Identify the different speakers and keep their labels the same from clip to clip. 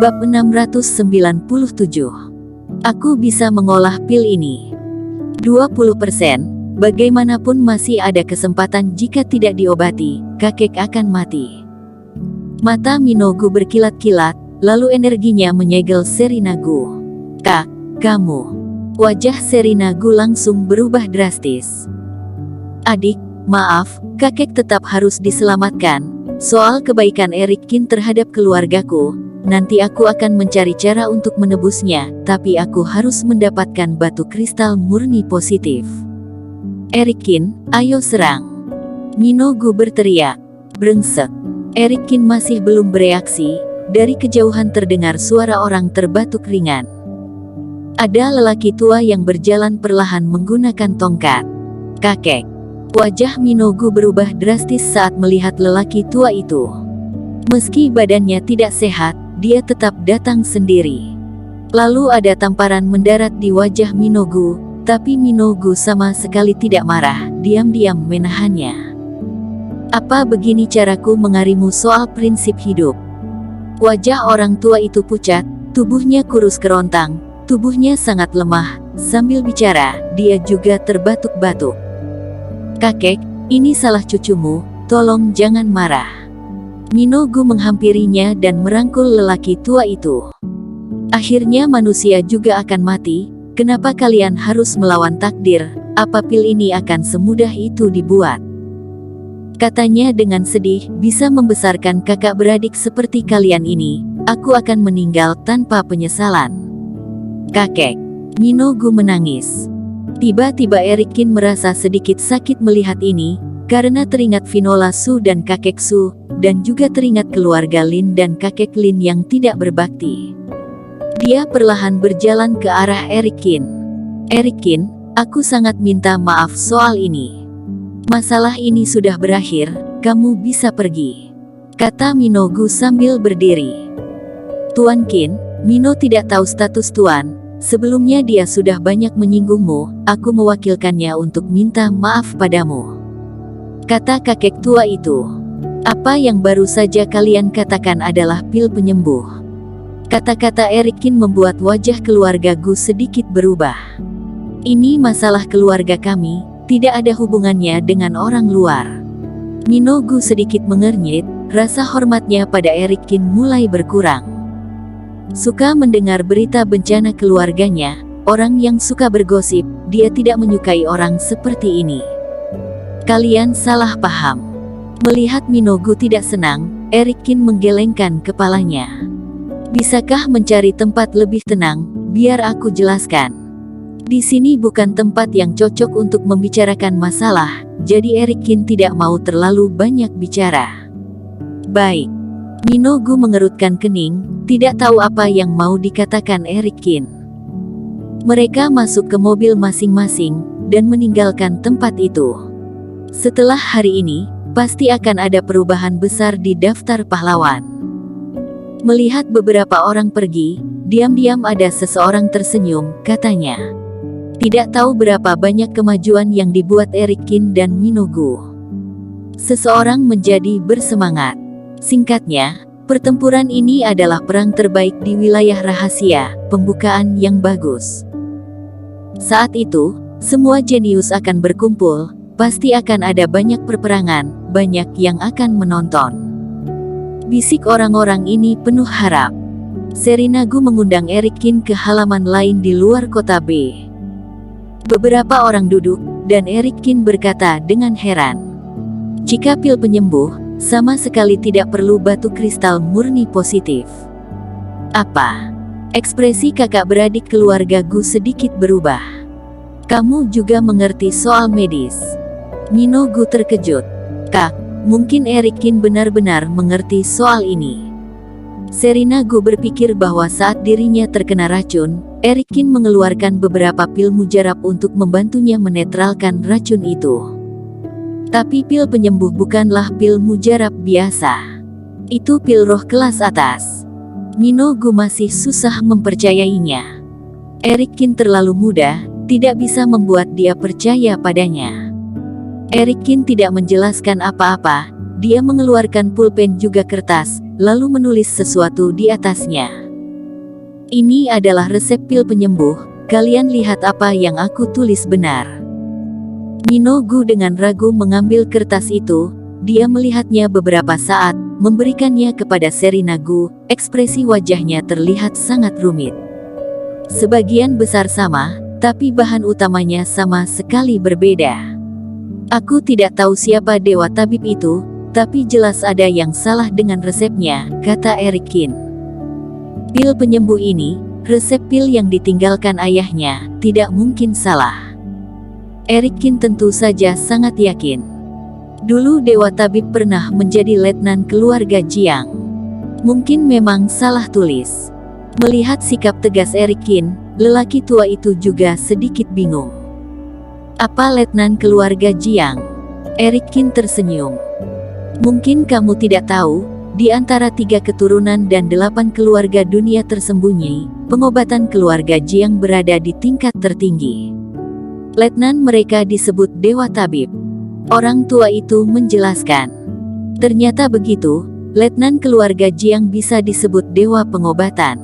Speaker 1: Bab 697. Aku bisa mengolah pil ini. 20%, bagaimanapun masih ada kesempatan jika tidak diobati, kakek akan mati. Mata Minogu berkilat-kilat, lalu energinya menyegel Serinagu. Kak, kamu. Wajah Serinagu langsung berubah drastis. Adik, maaf, kakek tetap harus diselamatkan. Soal kebaikan Erikin terhadap keluargaku, nanti aku akan mencari cara untuk menebusnya, tapi aku harus mendapatkan batu kristal murni positif. Erikin, ayo serang. Minogu berteriak. Brengsek. Erikin masih belum bereaksi, dari kejauhan terdengar suara orang terbatuk ringan. Ada lelaki tua yang berjalan perlahan menggunakan tongkat. Kakek. Wajah Minogu berubah drastis saat melihat lelaki tua itu. Meski badannya tidak sehat, dia tetap datang sendiri. Lalu ada tamparan mendarat di wajah Minogu, tapi Minogu sama sekali tidak marah, diam-diam menahannya. Apa begini caraku mengarimu soal prinsip hidup? Wajah orang tua itu pucat, tubuhnya kurus kerontang, tubuhnya sangat lemah. Sambil bicara, dia juga terbatuk-batuk. Kakek, ini salah cucumu, tolong jangan marah. Minogu menghampirinya dan merangkul lelaki tua itu. Akhirnya manusia juga akan mati, kenapa kalian harus melawan takdir? Apa pil ini akan semudah itu dibuat? Katanya dengan sedih, bisa membesarkan kakak beradik seperti kalian ini, aku akan meninggal tanpa penyesalan. Kakek. Minogu menangis. Tiba-tiba Erikin merasa sedikit sakit melihat ini, karena teringat Vinola Su dan kakek Su, dan juga teringat keluarga Lin dan kakek Lin yang tidak berbakti. Dia perlahan berjalan ke arah Erikin. Erikin, aku sangat minta maaf soal ini. Masalah ini sudah berakhir, kamu bisa pergi, kata Minogu sambil berdiri. Tuan Qin, Mino tidak tahu status Tuan. Sebelumnya dia sudah banyak menyinggungmu, aku mewakilkannya untuk minta maaf padamu, kata kakek tua itu. Apa yang baru saja kalian katakan adalah pil penyembuh. Kata-kata Erikin membuat wajah keluarga Gu sedikit berubah. Ini masalah keluarga kami, tidak ada hubungannya dengan orang luar. Minogu sedikit mengernyit, rasa hormatnya pada Erikin mulai berkurang. Suka mendengar berita bencana keluarganya, orang yang suka bergosip, dia tidak menyukai orang seperti ini. Kalian salah paham. Melihat Minogu tidak senang, Erikin menggelengkan kepalanya. Bisakah mencari tempat lebih tenang, biar aku jelaskan. Di sini bukan tempat yang cocok untuk membicarakan masalah, jadi Erikin tidak mau terlalu banyak bicara. Baik. Minogu mengerutkan kening, tidak tahu apa yang mau dikatakan Erikin. Mereka masuk ke mobil masing-masing, dan meninggalkan tempat itu. Setelah hari ini, pasti akan ada perubahan besar di daftar pahlawan. Melihat beberapa orang pergi, diam-diam ada seseorang tersenyum, katanya. Tidak tahu berapa banyak kemajuan yang dibuat Erikin dan Minogu. Seseorang menjadi bersemangat. Singkatnya, pertempuran ini adalah perang terbaik di wilayah rahasia, pembukaan yang bagus. Saat itu, semua jenius akan berkumpul, pasti akan ada banyak perperangan, banyak yang akan menonton. Bisik orang-orang ini penuh harap. Serinagu mengundang Erikin ke halaman lain di luar kota B. Beberapa orang duduk, dan Erikin berkata dengan heran. Jika pil penyembuh, sama sekali tidak perlu batu kristal murni positif. Apa? Ekspresi kakak beradik keluarga Gu sedikit berubah. Kamu juga mengerti soal medis? Minogu terkejut. Kak, mungkin Erikin benar-benar mengerti soal ini. Serinagu berpikir bahwa saat dirinya terkena racun, Erikin mengeluarkan beberapa pil mujarab untuk membantunya menetralkan racun itu. Tapi pil penyembuh bukanlah pil mujarab biasa. Itu pil roh kelas atas. Minogu masih susah mempercayainya. Erikin terlalu muda, tidak bisa membuat dia percaya padanya. Erikin tidak menjelaskan apa-apa, dia mengeluarkan pulpen juga kertas, lalu menulis sesuatu di atasnya. Ini adalah resep pil penyembuh, kalian lihat apa yang aku tulis benar. Minogue dengan ragu mengambil kertas itu, dia melihatnya beberapa saat, memberikannya kepada Serinagu, ekspresi wajahnya terlihat sangat rumit. Sebagian besar sama, tapi bahan utamanya sama sekali berbeda. Aku tidak tahu siapa dewa tabib itu, tapi jelas ada yang salah dengan resepnya, kata Erikin. Pil penyembuh ini, resep pil yang ditinggalkan ayahnya, tidak mungkin salah. Erikin tentu saja sangat yakin. Dulu dewa tabib pernah menjadi letnan keluarga Jiang. Mungkin memang salah tulis. Melihat sikap tegas Erikin, lelaki tua itu juga sedikit bingung. Apa letnan keluarga Jiang? Erikin tersenyum. Mungkin kamu tidak tahu, di antara 3 keturunan dan 8 keluarga dunia tersembunyi, pengobatan keluarga Jiang berada di tingkat tertinggi. Letnan mereka disebut Dewa Tabib. Orang tua itu menjelaskan. Ternyata begitu, letnan keluarga Jiang bisa disebut Dewa Pengobatan.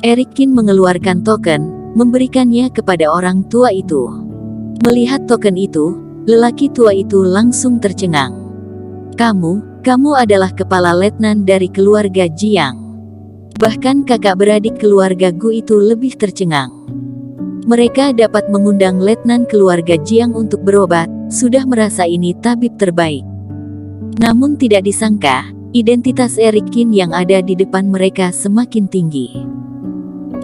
Speaker 1: Erikin mengeluarkan token, memberikannya kepada orang tua itu. Melihat token itu, lelaki tua itu langsung tercengang. Kamu adalah kepala letnan dari keluarga Jiang. Bahkan kakak beradik keluarga Gu itu lebih tercengang. Mereka dapat mengundang letnan keluarga Jiang untuk berobat, sudah merasa ini tabib terbaik. Namun tidak disangka, identitas Erikin yang ada di depan mereka semakin tinggi.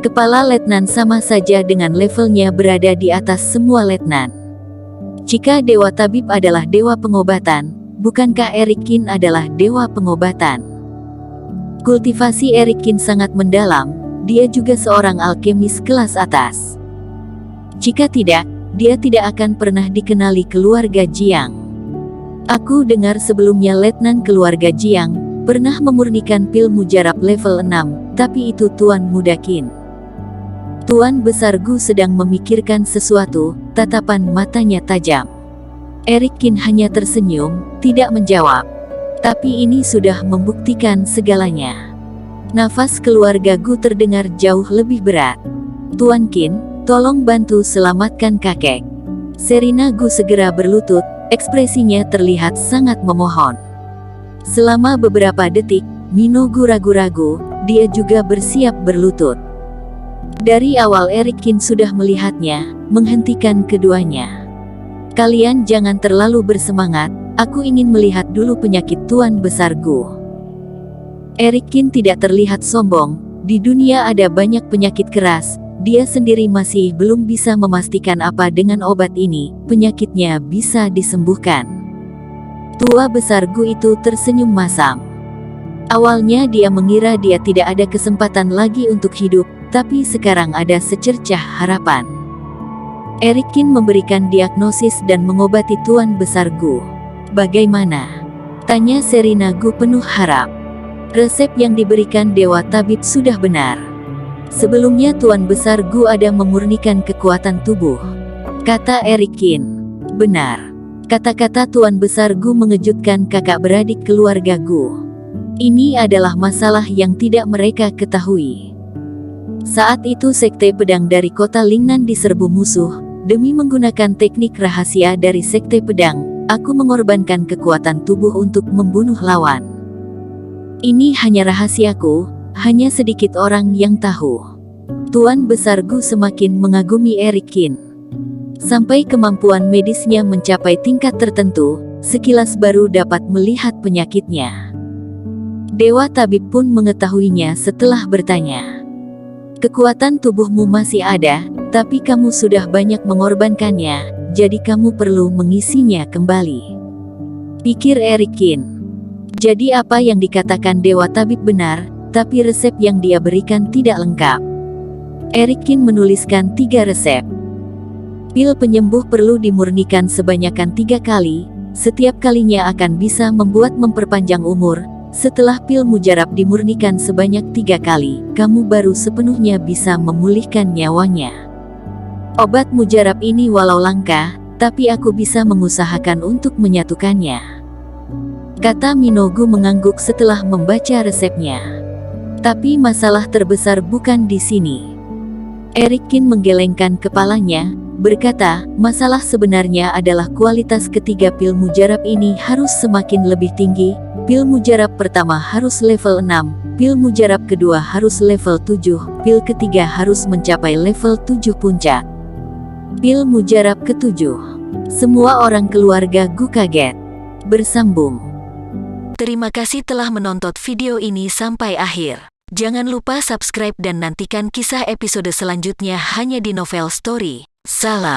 Speaker 1: Kepala letnan sama saja dengan levelnya berada di atas semua letnan. Jika dewa tabib adalah dewa pengobatan, bukankah Erikin adalah dewa pengobatan? Kultivasi Erikin sangat mendalam, dia juga seorang alkemis kelas atas. Jika tidak, dia tidak akan pernah dikenali keluarga Jiang. Aku dengar sebelumnya letnan keluarga Jiang pernah memurnikan pil mujarab level 6, tapi itu Tuan Muda Qin. Tuan Besar Gu sedang memikirkan sesuatu, tatapan matanya tajam. Erikin hanya tersenyum, tidak menjawab. Tapi ini sudah membuktikan segalanya. Nafas keluarga Gu terdengar jauh lebih berat. Tuan Qin, tolong bantu selamatkan kakek. Serina Gu segera berlutut, ekspresinya terlihat sangat memohon. Selama beberapa detik, Minogue ragu-ragu, dia juga bersiap berlutut. Dari awal Erikin sudah melihatnya, menghentikan keduanya. Kalian jangan terlalu bersemangat, aku ingin melihat dulu penyakit Tuan Besar Gu. Erikin tidak terlihat sombong, di dunia ada banyak penyakit keras, dia sendiri masih belum bisa memastikan apa dengan obat ini, penyakitnya bisa disembuhkan. Tua Besar Gu itu tersenyum masam. Awalnya dia mengira dia tidak ada kesempatan lagi untuk hidup, tapi sekarang ada secercah harapan. Erikin memberikan diagnosis dan mengobati Tuan Besar Gu. Bagaimana? Tanya Serina Gu penuh harap. Resep yang diberikan Dewa Tabib sudah benar. Sebelumnya Tuan Besar Gu ada memurnikan kekuatan tubuh. Kata Erikin. Benar. Kata-kata Tuan Besar Gu mengejutkan kakak beradik keluarga Gu. Ini adalah masalah yang tidak mereka ketahui. Saat itu Sekte Pedang dari kota Lingnan diserbu musuh. Demi menggunakan teknik rahasia dari Sekte Pedang, aku mengorbankan kekuatan tubuh untuk membunuh lawan. Ini hanya rahasiaku, hanya sedikit orang yang tahu. Tuan Besar Gu semakin mengagumi Erikin. Sampai kemampuan medisnya mencapai tingkat tertentu, sekilas baru dapat melihat penyakitnya. Dewa Tabib pun mengetahuinya setelah bertanya. Kekuatan tubuhmu masih ada, tapi kamu sudah banyak mengorbankannya, jadi kamu perlu mengisinya kembali. Pikir Erikin. Jadi apa yang dikatakan Dewa Tabib benar, tapi resep yang dia berikan tidak lengkap. Erikin menuliskan 3 resep. Pil penyembuh perlu dimurnikan sebanyakan 3 kali, setiap kalinya akan bisa membuat memperpanjang umur. Setelah pil mujarab dimurnikan sebanyak 3 kali, kamu baru sepenuhnya bisa memulihkan nyawanya. Obat mujarab ini walau langka, tapi aku bisa mengusahakan untuk menyatukannya. Kata Minogue mengangguk setelah membaca resepnya. Tapi masalah terbesar bukan di sini. Eric Kin menggelengkan kepalanya, berkata, masalah sebenarnya adalah kualitas ketiga pil mujarab ini harus semakin lebih tinggi. Pil mujarab pertama harus level 6, pil mujarab kedua harus level 7, pil ketiga harus mencapai level 7 puncak. Pil mujarab ketujuh. Semua orang keluarga Gu kaget. Bersambung. Terima kasih telah menonton video ini sampai akhir. Jangan lupa subscribe dan nantikan kisah episode selanjutnya hanya di Novel Story. Salam.